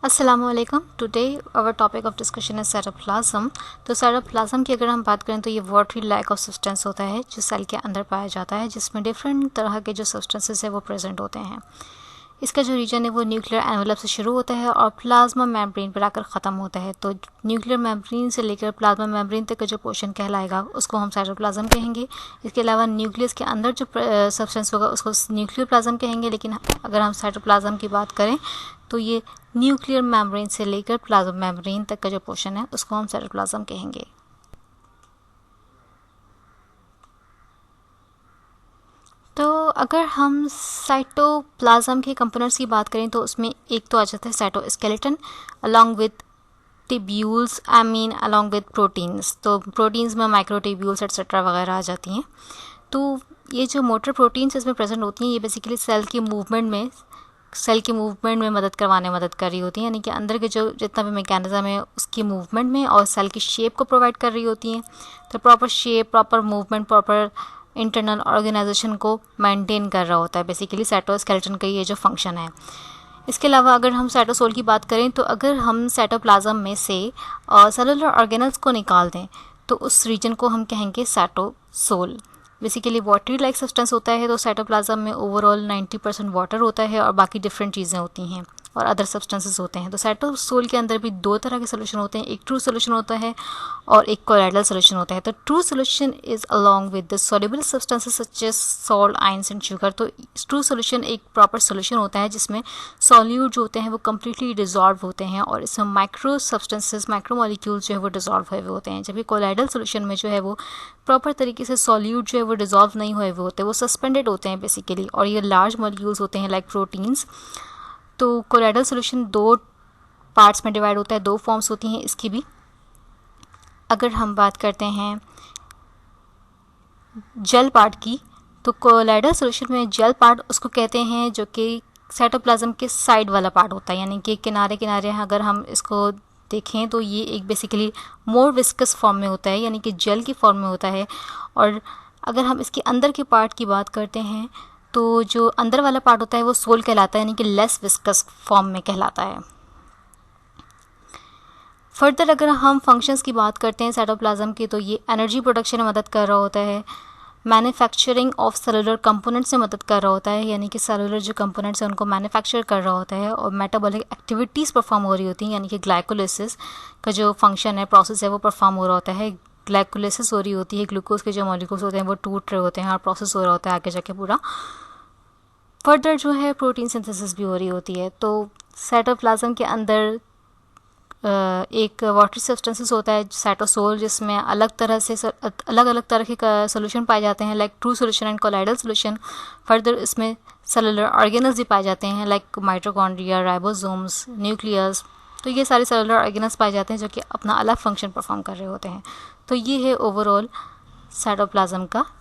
अस्सलामुअलैकुम। Today our topic of discussion है cytoplasm. तो साइटोप्लाज्म की अगर हम बात करें तो ये वाटरी लाइक ऑफ सब्सटेंस होता है जो सेल के अंदर पाया जाता है, जिसमें डिफरेंट तरह के जो सब्सटेंसेस है वो प्रेजेंट होते हैं। इसका जो रीजन है वो न्यूक्लियर एनवेलप से शुरू होता है और प्लाज्मा मेम्ब्रेन पर आकर ख़त्म होता है। तो न्यूक्लियर मेम्ब्रेन से लेकर प्लाज्मा मेम्ब्रेन तक का जो पोर्शन कहलाएगा उसको हम साइटोप्लाज्म कहेंगे। इसके अलावा न्यूक्लियस के अंदर जो सब्सटेंस होगा उसको न्यूक्लियर प्लाज्म कहेंगे। लेकिन अगर हम साइटोप्लाज्म की बात करें तो ये न्यूक्लियर मेम्ब्रेन से लेकर प्लाज्मा मेम्ब्रेन तक का जो पोर्शन है उसको हम साइटोप्लाज्म कहेंगे। तो अगर हम साइटोप्लाज्म के कंपोनेंट्स की बात करें तो उसमें एक तो आ जाता है cytoskeleton along with tubules, along with proteins. तो प्रोटीन्स में माइक्रोट्यूब्यूल्स एक्सेट्रा वगैरह आ जाती हैं। तो ये जो मोटर प्रोटीन्स इसमें प्रेजेंट होती हैं ये बेसिकली सेल की मूवमेंट में मदद कर रही होती हैं, यानी कि अंदर के जो जितना भी मैकेनिज्म है उसकी मूवमेंट में और सेल की शेप को प्रोवाइड कर रही होती हैं। तो proper shape, proper movement, proper internal organisation को मेंटेन कर रहा होता है बेसिकली साइटोस्केलेटन का ये जो फंक्शन है। इसके अलावा अगर हम साइटोसोल की बात करें तो अगर हम साइटोप्लाज्म में से सेलुलर ऑर्गेनल्स को निकाल दें तो उस रीजन को हम कहेंगे cytosol. Basically watery like substance होता है। तो साइटोप्लाज्म में ओवरऑल 90% वाटर होता है और बाकी डिफरेंट चीज़ें होती हैं और अदर सब्सटेंसेस होते हैं। तो साइटोसोल के अंदर भी दो तरह के सोल्यूशन होते हैं, एक ट्रू सोल्यूशन होता है और एक कोलाइडल सोल्यूशन होता है। तो true solution is along with the soluble substances such as salt, ions and sugar. तो ट्रू सोल्यूशन एक प्रॉपर सोल्यूशन होता है जिसमें सॉल्यूट जो होते हैं वो कम्प्लीटली डिजॉल्व होते हैं और इसमें माइक्रो सब्सटेंसेस, माइक्रो मॉलिक्यूल्स जो है वो डिजॉल्व हुए होते हैं। जबकि कोलाइडल सोल्यूशन में जो है वो प्रॉपर तरीके से सॉल्यूट जो है वो डिजॉल्व नहीं हुए होते, वो सस्पेंडेड होते हैं बेसिकली, और ये लार्ज मॉलिक्यूल्स होते हैं लाइक प्रोटीन्स। तो कोलाइडल सोल्यूशन दो पार्ट्स में डिवाइड होता है, दो फॉर्म्स होती हैं इसकी भी। अगर हम बात करते हैं जेल पार्ट की तो कोलाइडल सोल्यूशन में जेल पार्ट उसको कहते हैं जो कि साइटोप्लाज्म के साइड वाला पार्ट होता है, यानी कि किनारे किनारे अगर हम इसको देखें तो ये एक बेसिकली मोर विस्कस फॉर्म में होता है, यानी कि जेल की फॉर्म में होता है। और अगर हम इसके अंदर के पार्ट की बात करते हैं तो जो अंदर वाला पार्ट होता है वो सोल कहलाता है, यानी कि लेस विस्कस फॉर्म में कहलाता है। फर्दर अगर हम फंक्शंस की बात करते हैं साइटोप्लाज्म की तो ये एनर्जी प्रोडक्शन में मदद कर रहा होता है, मैन्युफैक्चरिंग ऑफ सेलुलर कंपोनेंट्स से मदद कर रहा होता है, यानी कि सेलुलर जो कंपोनेंट्स हैं उनको मैन्युफैक्चर कर रहा होता है, और मेटाबॉलिक एक्टिविटीज़ परफॉर्म हो रही होती हैं, यानी कि ग्लाइकोलिसिस का जो फंक्शन है, प्रोसेस है, वो परफॉर्म हो रहा होता है। ग्लाइकोलिसिस हो रही होती है, ग्लूकोज के जो मॉलिक्यूल्स होते हैं वो टूट रहे होते हैं और प्रोसेस हो रहा होता है आगे जाके पूरा। फर्दर जो है प्रोटीन सिंथेसिस भी हो रही होती है। तो साइटोप्लाज्म के अंदर एक वाटरी सब्सटेंसेस होता है साइटोसोल, जिसमें अलग अलग तरह के सोल्यूशन पाए जाते हैं like true solution and colloidal solution. Further इसमें सेलुलर ऑर्गेनल्स भी पाए जाते हैं लाइक माइटोकॉन्ड्रिया, राइबोसोम्स, न्यूक्लियस। तो ये सारे सेलुलर ऑर्गेनल्स पाए जाते हैं जो कि अपना अलग फंक्शन परफॉर्म कर रहे होते हैं। तो ये है ओवरऑल साइटोप्लाज्म का